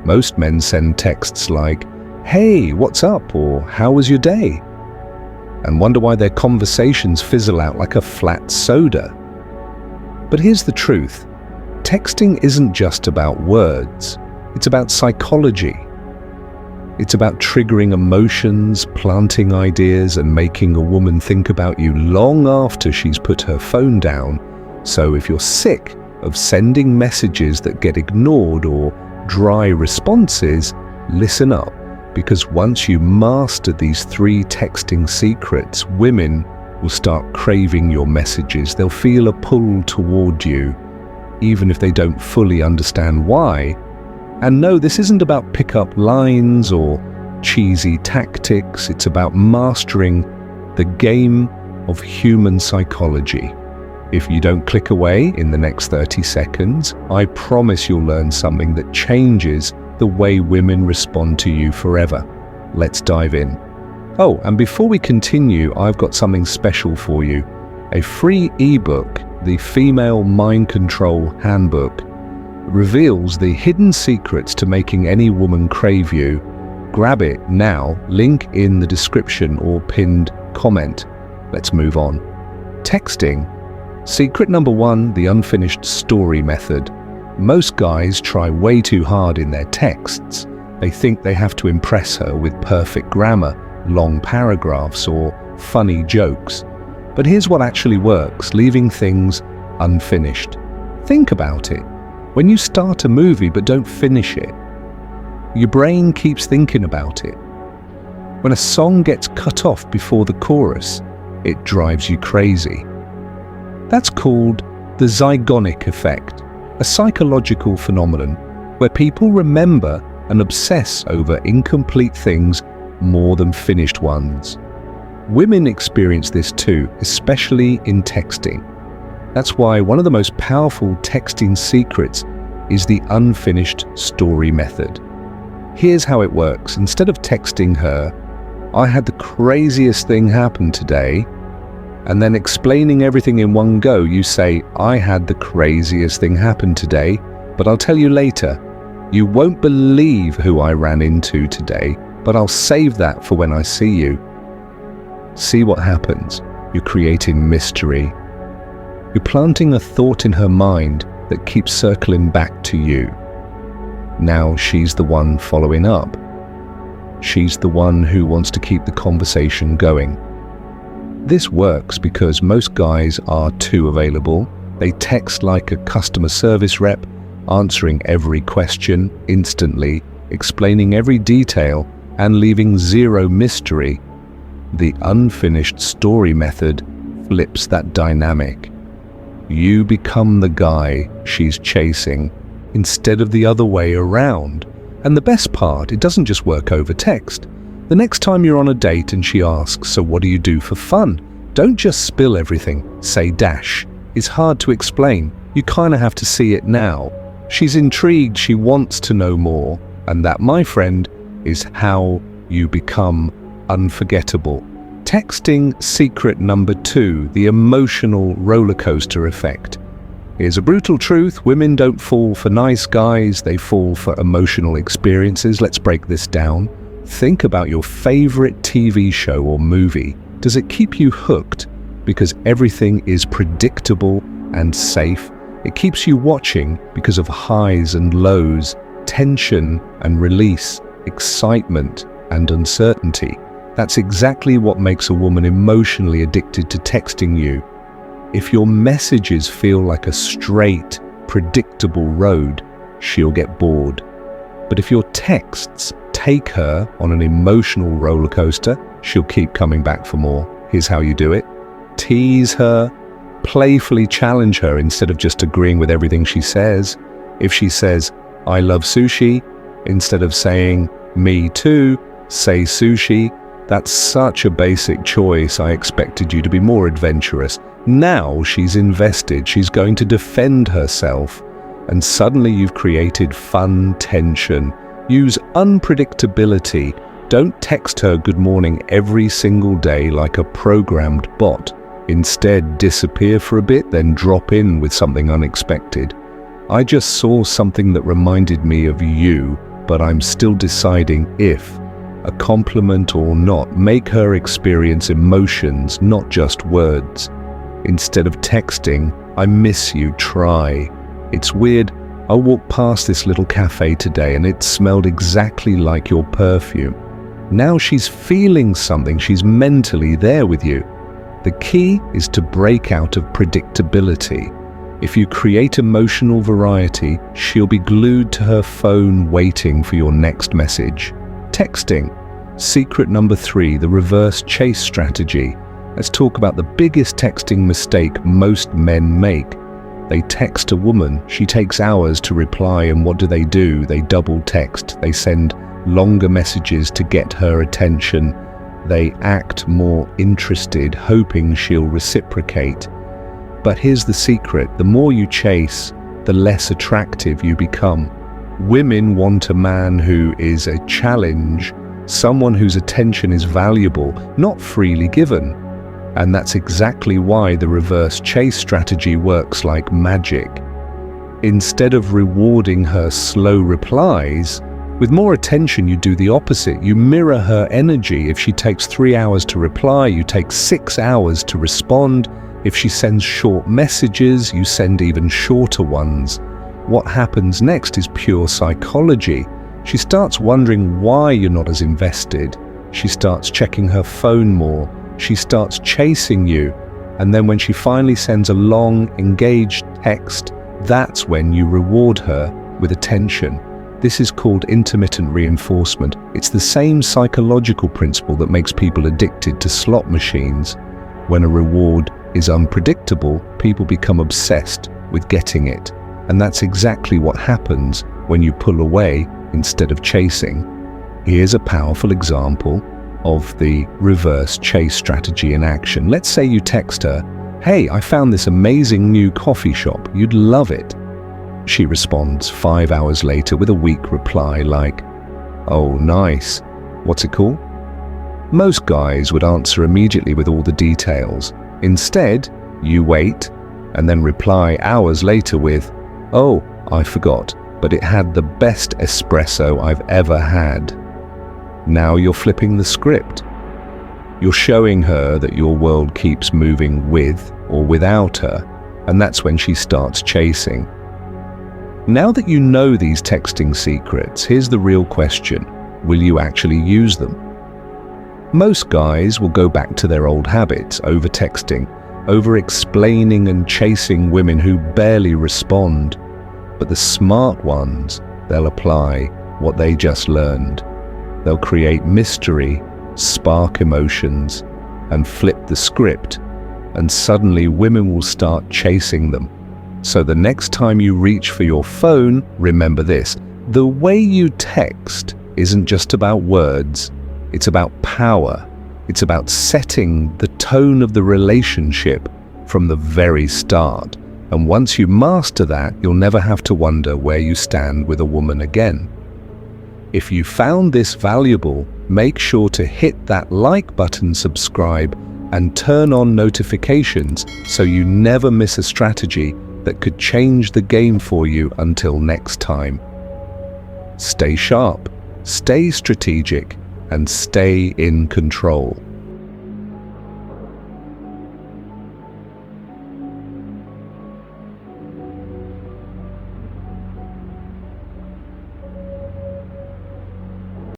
Most men send texts like, "Hey, what's up?" or "How was your day?" and wonder why their conversations fizzle out like a flat soda. But here's the truth. Texting isn't just about words. It's about psychology. It's about triggering emotions, planting ideas, and making a woman think about you long after she's put her phone down. So if you're sick of sending messages that get ignored or dry responses, listen up, because once you master these 3 texting secrets, women will start craving your messages. They'll feel a pull toward you, even if they don't fully understand why. And no, this isn't about pick-up lines or cheesy tactics. It's about mastering the game of human psychology. If you don't click away in the next 30 seconds, I promise you'll learn something that changes the way women respond to you forever. Let's dive in. Oh, and before we continue, I've got something special for you. A free ebook, the Female Mind Control Handbook, reveals the hidden secrets to making any woman crave you. Grab it now, link in the description or pinned comment. Let's move on. Texting. Secret number 1, the unfinished story method. Most guys try way too hard in their texts. They think they have to impress her with perfect grammar, long paragraphs, or funny jokes. But here's what actually works, leaving things unfinished. Think about it. When you start a movie but don't finish it, your brain keeps thinking about it. When a song gets cut off before the chorus, it drives you crazy. That's called the zygonic effect, a psychological phenomenon where people remember and obsess over incomplete things more than finished ones. Women experience this too, especially in texting. That's why one of the most powerful texting secrets is the unfinished story method. Here's how it works. Instead of texting her, "I had the craziest thing happen today," and then explaining everything in one go, you say, "I had the craziest thing happen today, but I'll tell you later. You won't believe who I ran into today, but I'll save that for when I see you." See what happens. You're creating mystery. You're planting a thought in her mind that keeps circling back to you. Now she's the one following up. She's the one who wants to keep the conversation going. This works because most guys are too available. They text like a customer service rep, answering every question instantly, explaining every detail, and leaving zero mystery. The unfinished story method flips that dynamic. You become the guy she's chasing instead of the other way around. And the best part, it doesn't just work over text. The next time you're on a date and she asks, "So what do you do for fun?" Don't just spill everything, say dash. It's hard to explain. You kind of have to see it now. She's intrigued, she wants to know more. And that, my friend, is how you become unforgettable. Texting secret number 2, the emotional roller coaster effect. Here's a brutal truth. Women don't fall for nice guys, they fall for emotional experiences. Let's break this down. Think about your favorite TV show or movie. Does it keep you hooked because everything is predictable and safe? It keeps you watching because of highs and lows, tension and release, excitement and uncertainty. That's exactly what makes a woman emotionally addicted to texting you. If your messages feel like a straight, predictable road, she'll get bored. But if your texts take her on an emotional roller coaster, she'll keep coming back for more. Here's how you do it. Tease her, playfully challenge her instead of just agreeing with everything she says. If she says, "I love sushi," instead of saying, "Me too," say sushi. That's such a basic choice. I expected you to be more adventurous. Now she's invested. She's going to defend herself. And suddenly you've created fun tension. Use unpredictability. Don't text her good morning every single day like a programmed bot. Instead, disappear for a bit, then drop in with something unexpected. "I just saw something that reminded me of you," but I'm still deciding if a compliment or not. Make her experience emotions, not just words. Instead of texting, "I miss you, try." "It's weird, I walked past this little cafe today and it smelled exactly like your perfume." Now she's feeling something, she's mentally there with you. The key is to break out of predictability. If you create emotional variety, she'll be glued to her phone waiting for your next message. Texting. Secret number 3, the reverse chase strategy. Let's talk about the biggest texting mistake most men make. They text a woman, she takes hours to reply, and what do? They double text. They send longer messages to get her attention. They act more interested, hoping she'll reciprocate. But here's the secret: the more you chase, the less attractive you become. Women want a man who is a challenge, someone whose attention is valuable, not freely given. And that's exactly why the reverse chase strategy works like magic. Instead of rewarding her slow replies, with more attention you do the opposite. You mirror her energy. If she takes 3 hours to reply, you take 6 hours to respond. If she sends short messages, you send even shorter ones. What happens next is pure psychology. She starts wondering why you're not as invested. She starts checking her phone more. She starts chasing you. And then when she finally sends a long, engaged text, that's when you reward her with attention. This is called intermittent reinforcement. It's the same psychological principle that makes people addicted to slot machines. When a reward is unpredictable, people become obsessed with getting it. And that's exactly what happens when you pull away instead of chasing. Here's a powerful example of the reverse chase strategy in action. Let's say you text her, "Hey, I found this amazing new coffee shop. You'd love it." She responds 5 hours later with a weak reply like, "Oh, nice. What's it called?" Most guys would answer immediately with all the details. Instead, you wait and then reply hours later with, "Oh, I forgot, but it had the best espresso I've ever had." Now you're flipping the script. You're showing her that your world keeps moving with or without her, and that's when she starts chasing. Now that you know these texting secrets, here's the real question: will you actually use them? Most guys will go back to their old habits, over-texting, over-explaining and chasing women who barely respond. But the smart ones, they'll apply what they just learned. They'll create mystery, spark emotions, and flip the script, and suddenly women will start chasing them. So the next time you reach for your phone, remember this: the way you text isn't just about words, it's about power. It's about setting the tone of the relationship from the very start. And once you master that, you'll never have to wonder where you stand with a woman again. If you found this valuable, make sure to hit that like button, subscribe, and turn on notifications so you never miss a strategy that could change the game for you. Until next time. Stay sharp, stay strategic, and stay in control.